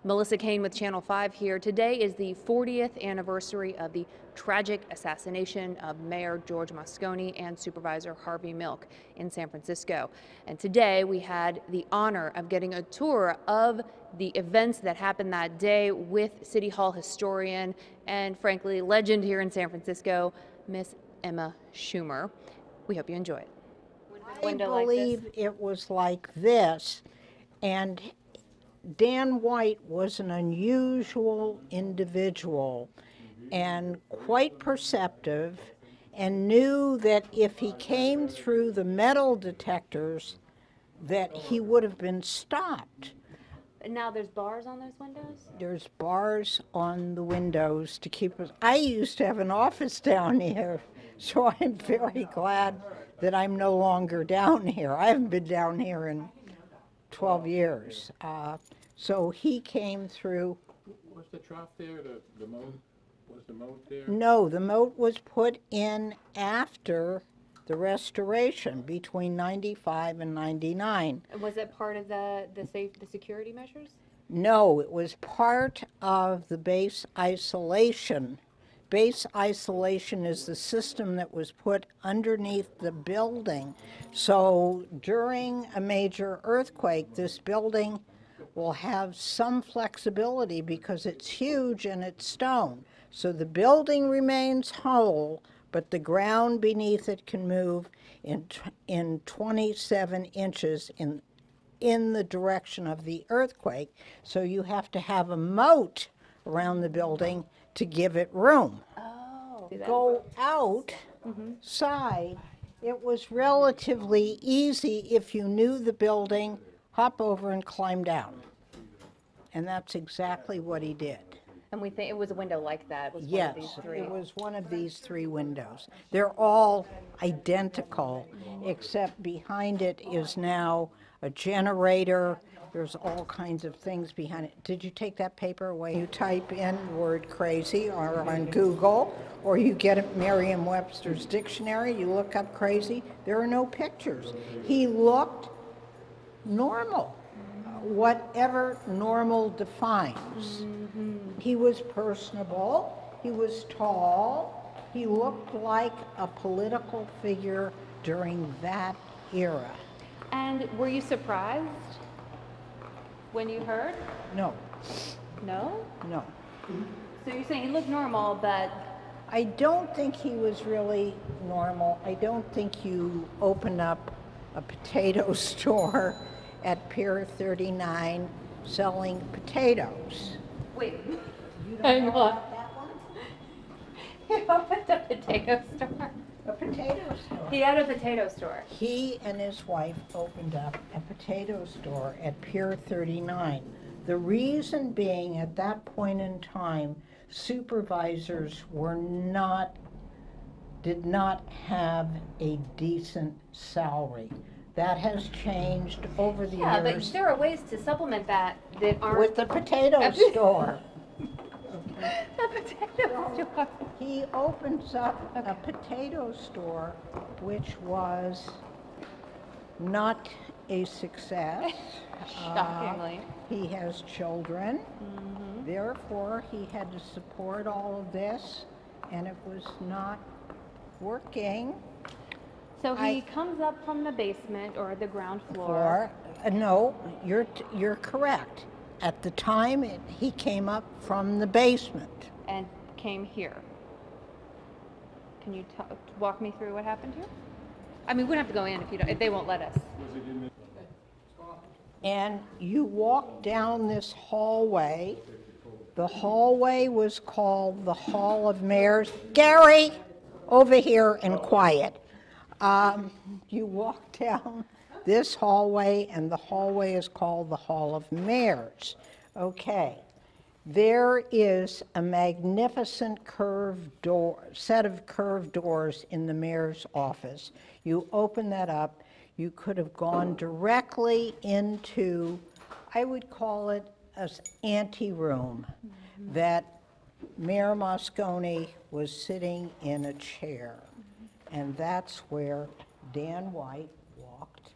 Melissa Caen with Channel 5 here. Today is the 40th anniversary of the tragic assassination of Mayor George Moscone and Supervisor Harvey Milk in San Francisco. And today we had the honor of getting a tour of the events that happened that day with City Hall historian and frankly legend here in San Francisco, Miss Emma Schumer. We hope you enjoy it. I believe it was like this, and Dan White was an unusual individual and quite perceptive, and knew that if he came through the metal detectors that he would have been stopped. Now there's bars on those windows? There's bars on the windows to keep us. I used to have an office down here, so I'm very glad that I'm no longer down here. I haven't been down here in 12 years. So he came through. Was the trough there, the moat? Was the moat there? No, the moat was put in after the restoration between 95 and 99. Was it part of the security measures? No, it was part of the base isolation. Base isolation is the system that was put underneath the building. So during a major earthquake, this building will have some flexibility because it's huge and it's stone. So the building remains whole, but the ground beneath it can move in 27 inches in the direction of the earthquake. So you have to have a moat around the building to give it room. Oh. Go outside, it was relatively easy if you knew the building, hop over and climb down. And that's exactly what he did. And we think it was a window like that. It was Yes, one of these three. it was one of these three windows. They're all identical, except behind it is now a generator. There's all kinds of things behind it. Did you take that paper away? You type in word crazy or on Google, or you get a Merriam-Webster's dictionary, you look up crazy, there are no pictures. He looked normal, whatever normal defines. He was personable, he was tall, he looked like a political figure during that era. And were you surprised when you heard? No. No? No. So you're saying he looked normal, but... I don't think he was really normal. I don't think you open up a potato store at Pier 39 selling potatoes. Wait, You don't hang know on. about that one? He opened a potato store. A potato store. He had a potato store. He and his wife opened up a potato store at Pier 39. The reason being, at that point in time, supervisors did not have a decent salary. That has changed over the Yeah, years. but there are ways to supplement that aren't... With the potato store. The potato store. He opens up a potato store, which was not a success. Shockingly. He has children. Therefore, he had to support all of this, and it was not working. So he comes up from the basement or the ground floor. No, you're correct. At the time, he came up from the basement. And came here. Can you walk me through what happened here? I mean, we don't have to go in if they won't let us. And you walk down this hallway. The hallway was called the Hall of Mayors. Gary, over here and quiet. You walk down this hallway, and the hallway is called the Hall of Mayors. Okay. There is a magnificent set of curved doors in the mayor's office. You open that up, you could have gone directly into, I would call it an anteroom, that Mayor Moscone was sitting in a chair. And that's where Dan White walked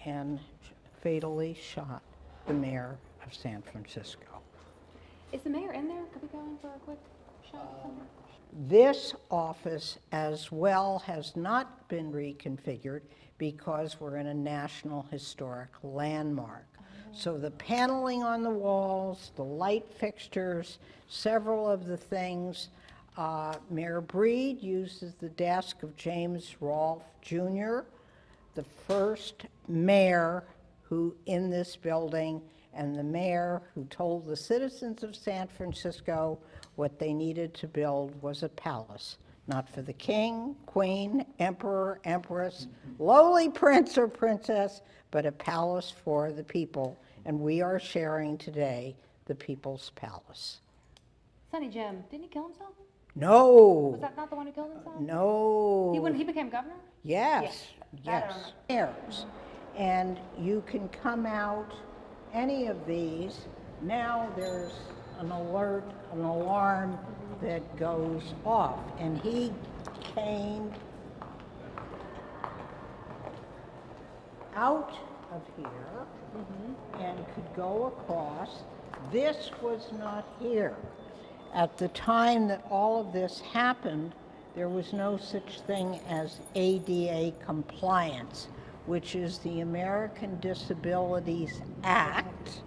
and fatally shot the mayor of San Francisco. Is the mayor in there? Could we go in for a quick shot? This office as well has not been reconfigured because we're in a National Historic Landmark. So the paneling on the walls, the light fixtures, several of the things, Mayor Breed uses the desk of James Rolfe Jr., the first mayor who in this building, and the mayor who told the citizens of San Francisco what they needed to build was a palace, not for the king, queen, emperor, empress, lowly prince or princess, but a palace for the people. And we are sharing today the People's Palace. Sonny Jim, didn't he kill himself? No. Was that not the one who killed himself? No. He became governor? Yes, that I yes. Stairs. And you can come out any of these. Now there's an alert, an alarm that goes off. And he came out of here and could go across. This was not here. At the time that all of this happened, there was no such thing as ADA compliance, which is the American Disabilities Act.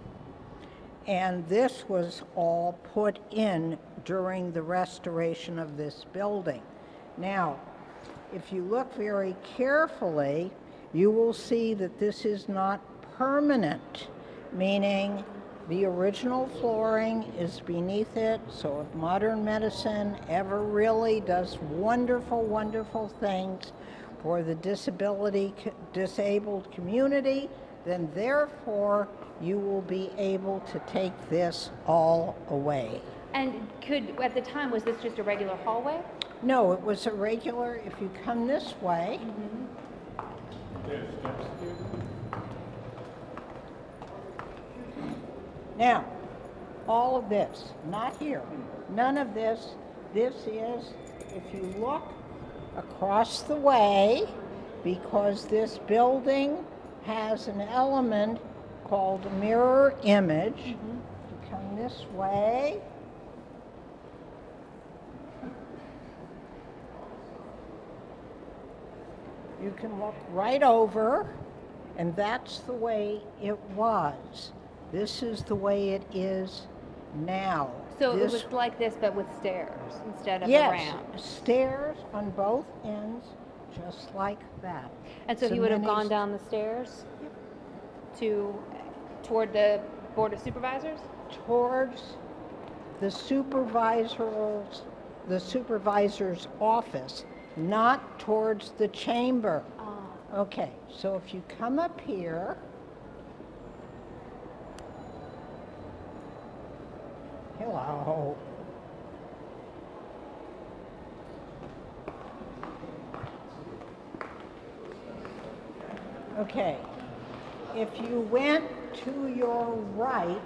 And this was all put in during the restoration of this building. Now, if you look very carefully, you will see that this is not permanent, meaning the original flooring is beneath it, so if modern medicine ever really does wonderful, wonderful things for the disabled community, then therefore you will be able to take this all away. And at the time, was this just a regular hallway? No, it was a regular, if you come this way, There's steps here. now, all of this, not here, none of this, this is, if you look across the way, because this building has an element called mirror image. You come this way. You can look right over, and that's the way it was. This is the way it is now. So it was like this, but with stairs instead of a yes, ramp. Stairs on both ends, just like that. And so he would have gone down the stairs toward the Board of Supervisors? Towards the supervisor's office, not towards the chamber. Oh. Okay, so if you come up here, hello. Okay, if you went to your right,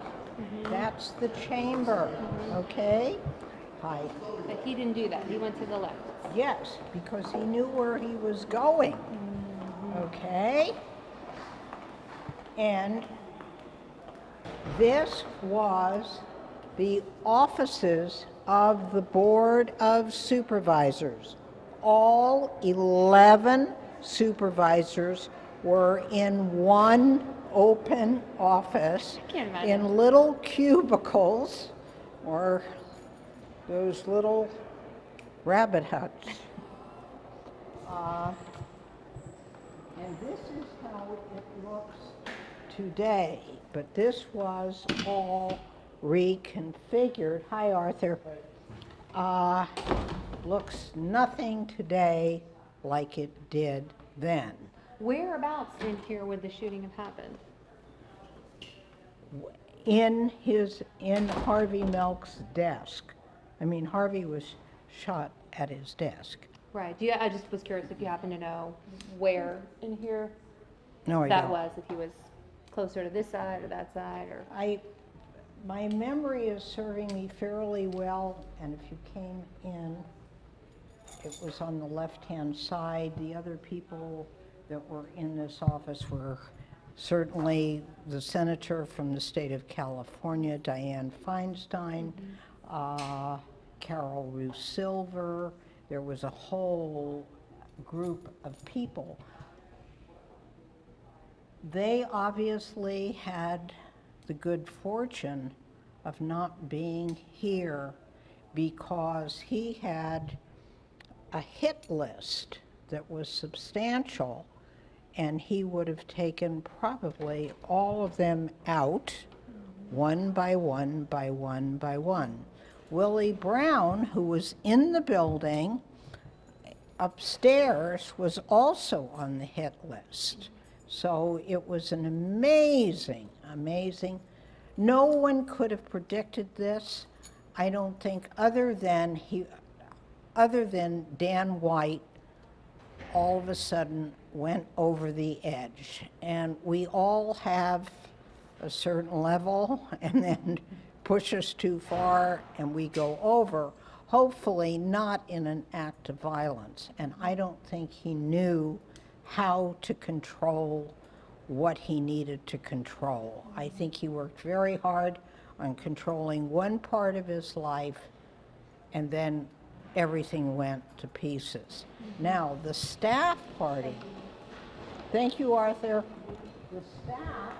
that's the chamber, okay? Hi. But he didn't do that. He went to the left. Yes, because he knew where he was going, okay? And this was the offices of the Board of Supervisors. All 11 supervisors were in one open office I can't imagine. in little cubicles, or those little rabbit huts. And this is how it looks today, but this was all reconfigured. Hi, Arthur. Looks nothing today like it did then. Whereabouts in here would the shooting have happened? In Harvey Milk's desk. I mean, Harvey was shot at his desk. Right. I just was curious if you happen to know where in here No, I that don't. was, if he was closer to this side or that side, or My memory is serving me fairly well, and if you came in, it was on the left-hand side. The other people that were in this office were Certainly, the senator from the state of California, Dianne Feinstein, Carol Ruth Silver, there was a whole group of people. They obviously had the good fortune of not being here because he had a hit list that was substantial, and he would have taken probably all of them out, one by one by one by one. Willie Brown, who was in the building upstairs, was also on the hit list. So it was an amazing, no one could have predicted this, I don't think, other than Dan White all of a sudden went over the edge. And we all have a certain level and then push us too far and we go over, hopefully not in an act of violence. And I don't think he knew how to control what he needed to control. I think he worked very hard on controlling one part of his life, and then everything went to pieces. Now, the staff party, thank you, Arthur. The staff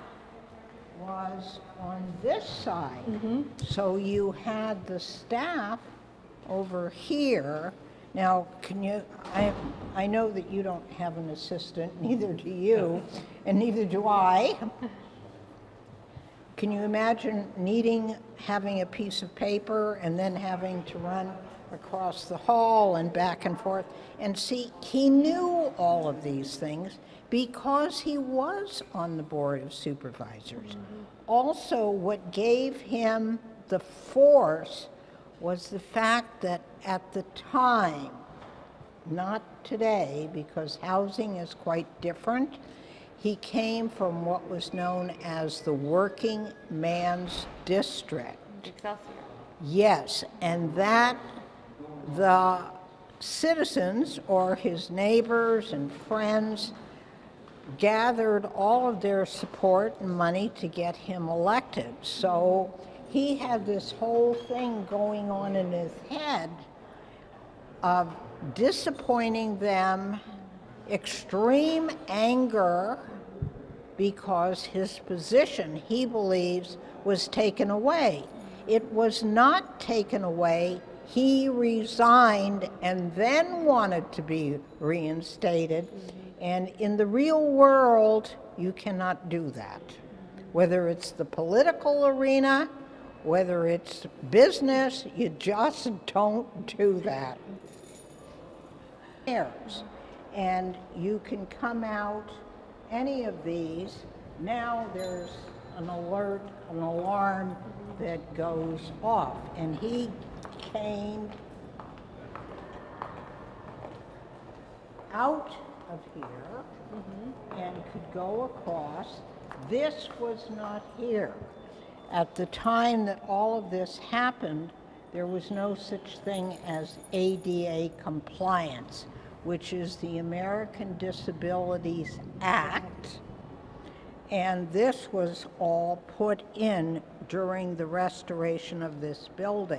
was on this side. So you had the staff over here. Now, can you, I know that you don't have an assistant, neither do you, and neither do I. Can you imagine having a piece of paper and then having to run across the hall and back and forth? And see, he knew all of these things because he was on the Board of Supervisors. Also, what gave him the force was the fact that at the time, not today, because housing is quite different, he came from what was known as the working man's district. Excelsior. Yes, and that the citizens or his neighbors and friends gathered all of their support and money to get him elected. So he had this whole thing going on in his head of disappointing them, extreme anger because his position, he believes, was taken away. It was not taken away. He resigned and then wanted to be reinstated. And in the real world, you cannot do that. Whether it's the political arena, whether it's business, you just don't do that. And you can come out any of these. Now there's an alert, an alarm that goes off. And he came out of here and could go across. This was not here. At the time that all of this happened, there was no such thing as ADA compliance, which is the American Disabilities Act. And this was all put in during the restoration of this building.